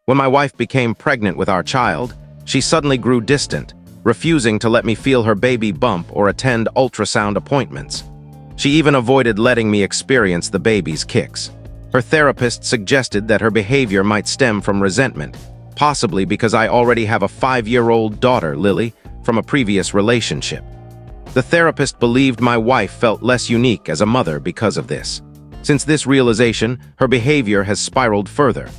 When my wife became pregnant with our child, she suddenly grew distant, refusing to let me feel her baby bump or attend ultrasound appointments. She even avoided letting me experience the baby's kicks. Her therapist suggested that her behavior might stem from resentment, possibly because I already have a 5-year-old daughter, Lily, from a previous relationship. The therapist believed my wife felt less unique as a mother because of this. Since this realization, her behavior has spiraled further.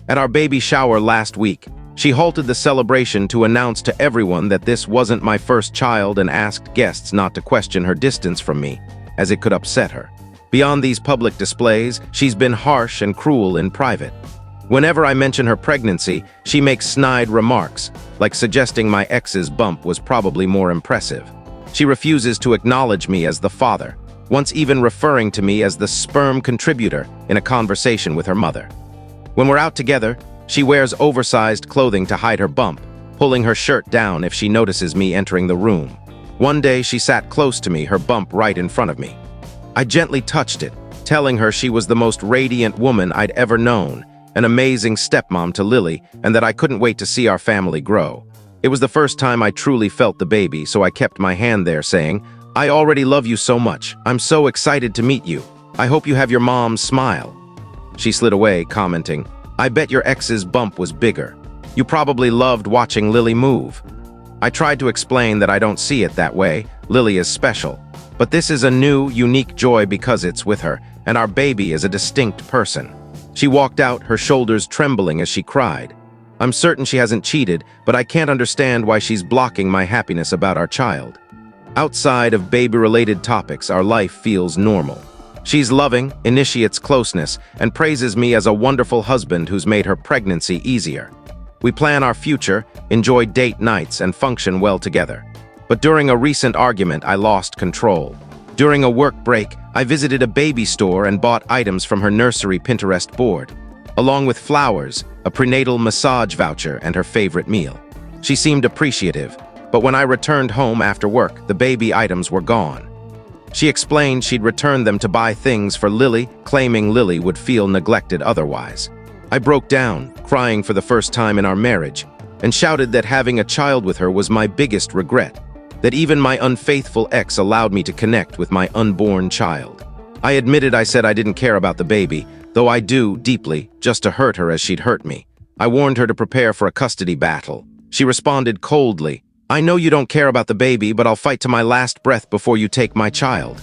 At our baby shower last week, she halted the celebration to announce to everyone that this wasn't my first child and asked guests not to question her distance from me, as it could upset her. Beyond these public displays, she's been harsh and cruel in private. Whenever I mention her pregnancy, she makes snide remarks, like suggesting my ex's bump was probably more impressive. She refuses to acknowledge me as the father, once even referring to me as the sperm contributor in a conversation with her mother. When we're out together, she wears oversized clothing to hide her bump, pulling her shirt down if she notices me entering the room. One day she sat close to me, her bump right in front of me. I gently touched it, telling her she was the most radiant woman I'd ever known, an amazing stepmom to Lily, and that I couldn't wait to see our family grow. It was the first time I truly felt the baby, so I kept my hand there saying, "I already love you so much. I'm so excited to meet you. I hope you have your mom's smile." She slid away, commenting, "I bet your ex's bump was bigger. You probably loved watching Lily move." I tried to explain that I don't see it that way. Lily is special. But this is a new, unique joy because it's with her, and our baby is a distinct person. She walked out, her shoulders trembling as she cried. I'm certain she hasn't cheated, but I can't understand why she's blocking my happiness about our child. Outside of baby-related topics, our life feels normal. She's loving, initiates closeness, and praises me as a wonderful husband who's made her pregnancy easier. We plan our future, enjoy date nights, and function well together. But during a recent argument, I lost control. During a work break, I visited a baby store and bought items from her nursery Pinterest board, along with flowers, a prenatal massage voucher, and her favorite meal. She seemed appreciative, but when I returned home after work, the baby items were gone. She explained she'd returned them to buy things for Lily, claiming Lily would feel neglected otherwise. I broke down, crying for the first time in our marriage, and shouted that having a child with her was my biggest regret, that even my unfaithful ex allowed me to connect with my unborn child. I admitted I said I didn't care about the baby, though I do, deeply, just to hurt her as she'd hurt me. I warned her to prepare for a custody battle. She responded coldly, "I know you don't care about the baby, but I'll fight to my last breath before you take my child."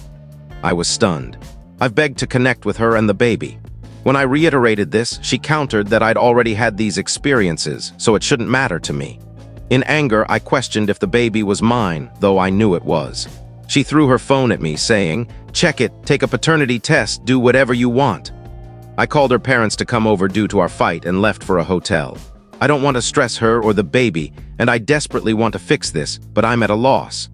I was stunned. I've begged to connect with her and the baby. When I reiterated this, she countered that I'd already had these experiences, so it shouldn't matter to me. In anger, I questioned if the baby was mine, though I knew it was. She threw her phone at me, saying, "Check it, take a paternity test, do whatever you want." I called her parents to come over due to our fight and left for a hotel. I don't want to stress her or the baby, and I desperately want to fix this, but I'm at a loss.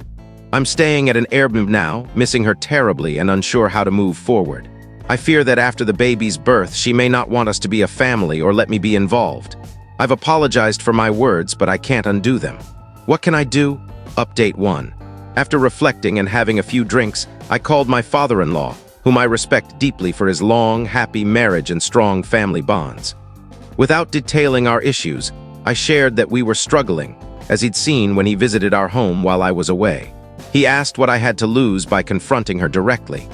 I'm staying at an Airbnb now, missing her terribly and unsure how to move forward. I fear that after the baby's birth, she may not want us to be a family or let me be involved. I've apologized for my words, but I can't undo them. What can I do? Update 1. After reflecting and having a few drinks, I called my father-in-law, whom I respect deeply for his long, happy marriage and strong family bonds. Without detailing our issues, I shared that we were struggling, as he'd seen when he visited our home while I was away. He asked what I had to lose by confronting her directly.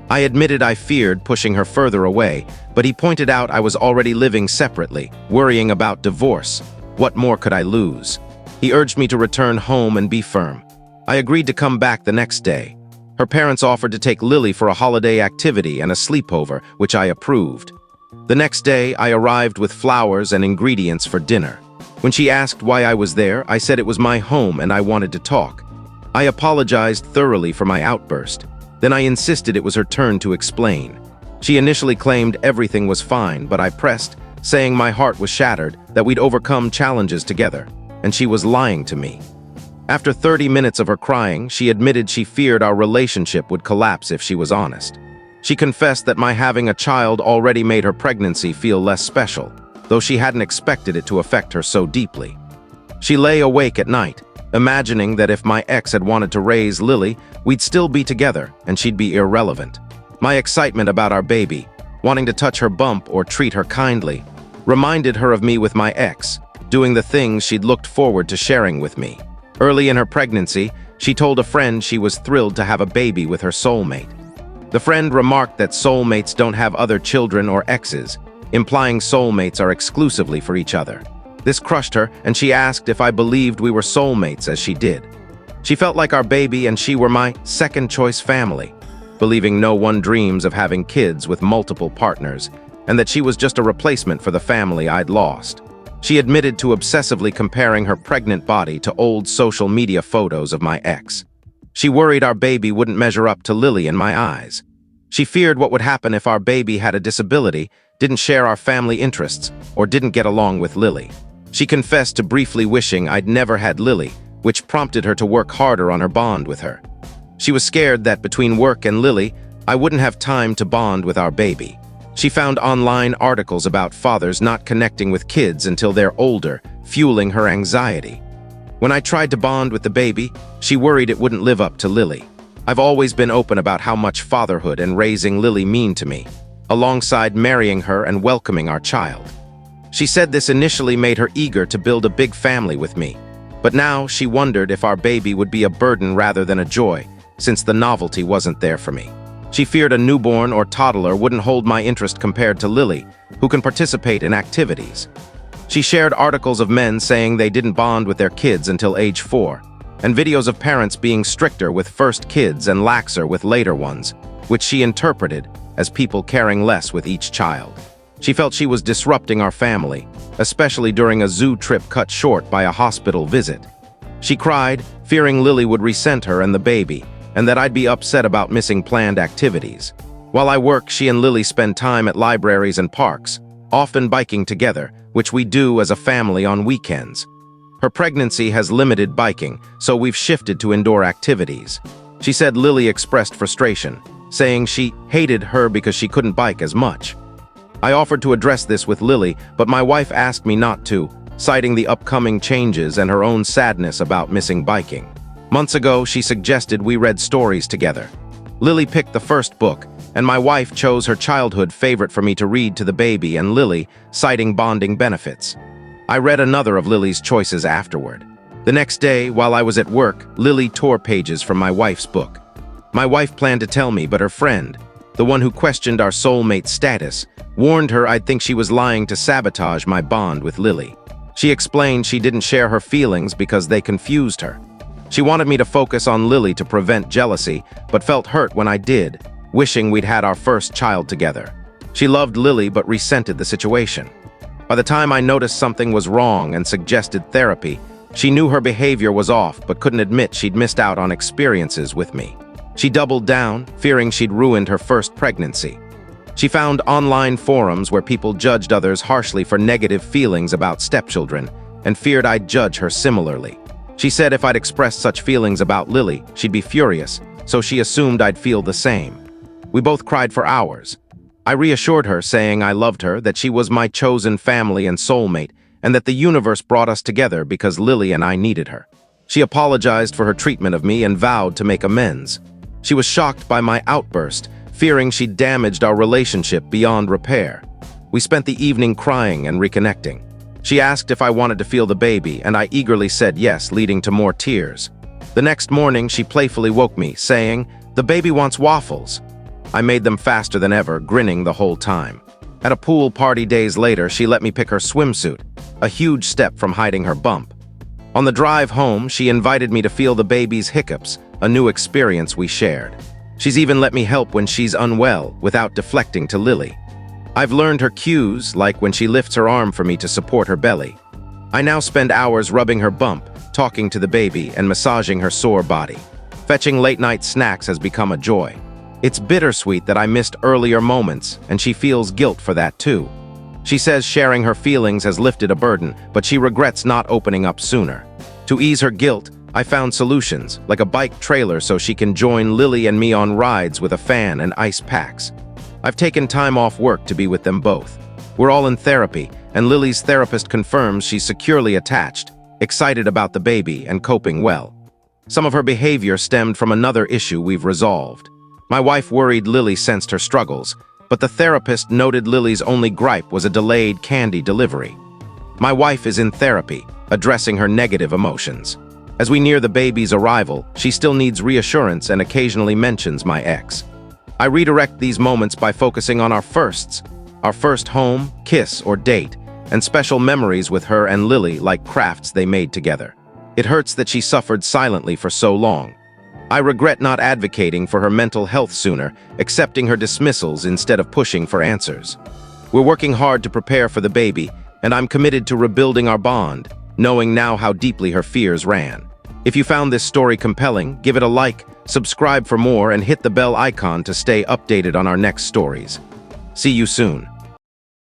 I admitted I feared pushing her further away, but he pointed out I was already living separately, worrying about divorce. What more could I lose? He urged me to return home and be firm. I agreed to come back the next day. Her parents offered to take Lily for a holiday activity and a sleepover, which I approved. The next day, I arrived with flowers and ingredients for dinner. When she asked why I was there, I said it was my home and I wanted to talk. I apologized thoroughly for my outburst. Then I insisted it was her turn to explain. She initially claimed everything was fine, but I pressed, saying my heart was shattered, that we'd overcome challenges together, and she was lying to me. After 30 minutes of her crying, she admitted she feared our relationship would collapse if she was honest. She confessed that my having a child already made her pregnancy feel less special, though she hadn't expected it to affect her so deeply. She lay awake at night, imagining that if my ex had wanted to raise Lily, we'd still be together and she'd be irrelevant. My excitement about our baby, wanting to touch her bump or treat her kindly, reminded her of me with my ex, doing the things she'd looked forward to sharing with me. Early in her pregnancy, she told a friend she was thrilled to have a baby with her soulmate. The friend remarked that soulmates don't have other children or exes, implying soulmates are exclusively for each other. This crushed her, and she asked if I believed we were soulmates as she did. She felt like our baby and she were my second-choice family, believing no one dreams of having kids with multiple partners, and that she was just a replacement for the family I'd lost. She admitted to obsessively comparing her pregnant body to old social media photos of my ex. She worried our baby wouldn't measure up to Lily in my eyes. She feared what would happen if our baby had a disability, didn't share our family interests, or didn't get along with Lily. She confessed to briefly wishing I'd never had Lily, which prompted her to work harder on her bond with her. She was scared that between work and Lily, I wouldn't have time to bond with our baby. She found online articles about fathers not connecting with kids until they're older, fueling her anxiety. When I tried to bond with the baby, she worried it wouldn't live up to Lily. I've always been open about how much fatherhood and raising Lily mean to me, alongside marrying her and welcoming our child. She said this initially made her eager to build a big family with me, but now she wondered if our baby would be a burden rather than a joy, since the novelty wasn't there for me. She feared a newborn or toddler wouldn't hold my interest compared to Lily, who can participate in activities. She shared articles of men saying they didn't bond with their kids until age 4, and videos of parents being stricter with first kids and laxer with later ones, which she interpreted as people caring less with each child. She felt she was disrupting our family, especially during a zoo trip cut short by a hospital visit. She cried, fearing Lily would resent her and the baby, and that I'd be upset about missing planned activities. While I work, she and Lily spend time at libraries and parks, often biking together, which we do as a family on weekends. Her pregnancy has limited biking, so we've shifted to indoor activities. She said Lily expressed frustration, saying she hated her because she couldn't bike as much. I offered to address this with Lily, but my wife asked me not to, citing the upcoming changes and her own sadness about missing biking. Months ago, she suggested we read stories together. Lily picked the first book, and my wife chose her childhood favorite for me to read to the baby and Lily, citing bonding benefits. I read another of Lily's choices afterward. The next day, while I was at work, Lily tore pages from my wife's book. My wife planned to tell me, but her friend, the one who questioned our soulmate status, warned her I'd think she was lying to sabotage my bond with Lily. She explained she didn't share her feelings because they confused her. She wanted me to focus on Lily to prevent jealousy, but felt hurt when I did, wishing we'd had our first child together. She loved Lily but resented the situation. By the time I noticed something was wrong and suggested therapy, she knew her behavior was off but couldn't admit she'd missed out on experiences with me. She doubled down, fearing she'd ruined her first pregnancy. She found online forums where people judged others harshly for negative feelings about stepchildren, and feared I'd judge her similarly. She said if I'd expressed such feelings about Lily, she'd be furious, so she assumed I'd feel the same. We both cried for hours. I reassured her, saying I loved her, that she was my chosen family and soulmate, and that the universe brought us together because Lily and I needed her. She apologized for her treatment of me and vowed to make amends. She was shocked by my outburst, fearing she'd damaged our relationship beyond repair. We spent the evening crying and reconnecting. She asked if I wanted to feel the baby, and I eagerly said yes, leading to more tears. The next morning, she playfully woke me, saying, "The baby wants waffles." I made them faster than ever, grinning the whole time. At a pool party days later, she let me pick her swimsuit, a huge step from hiding her bump. On the drive home, she invited me to feel the baby's hiccups, a new experience we shared. She's even let me help when she's unwell, without deflecting to Lily. I've learned her cues, like when she lifts her arm for me to support her belly. I now spend hours rubbing her bump, talking to the baby, and massaging her sore body. Fetching late-night snacks has become a joy. It's bittersweet that I missed earlier moments, and she feels guilt for that too. She says sharing her feelings has lifted a burden, but she regrets not opening up sooner. To ease her guilt, I found solutions, like a bike trailer so she can join Lily and me on rides with a fan and ice packs. I've taken time off work to be with them both. We're all in therapy, and Lily's therapist confirms she's securely attached, excited about the baby, and coping well. Some of her behavior stemmed from another issue we've resolved. My wife worried Lily sensed her struggles, but the therapist noted Lily's only gripe was a delayed candy delivery. My wife is in therapy, addressing her negative emotions. As we near the baby's arrival, she still needs reassurance and occasionally mentions my ex. I redirect these moments by focusing on our firsts, our first home, kiss, or date, and special memories with her and Lily like crafts they made together. It hurts that she suffered silently for so long. I regret not advocating for her mental health sooner, accepting her dismissals instead of pushing for answers. We're working hard to prepare for the baby, and I'm committed to rebuilding our bond, knowing now how deeply her fears ran. If you found this story compelling, give it a like, subscribe for more, and hit the bell icon to stay updated on our next stories. See you soon.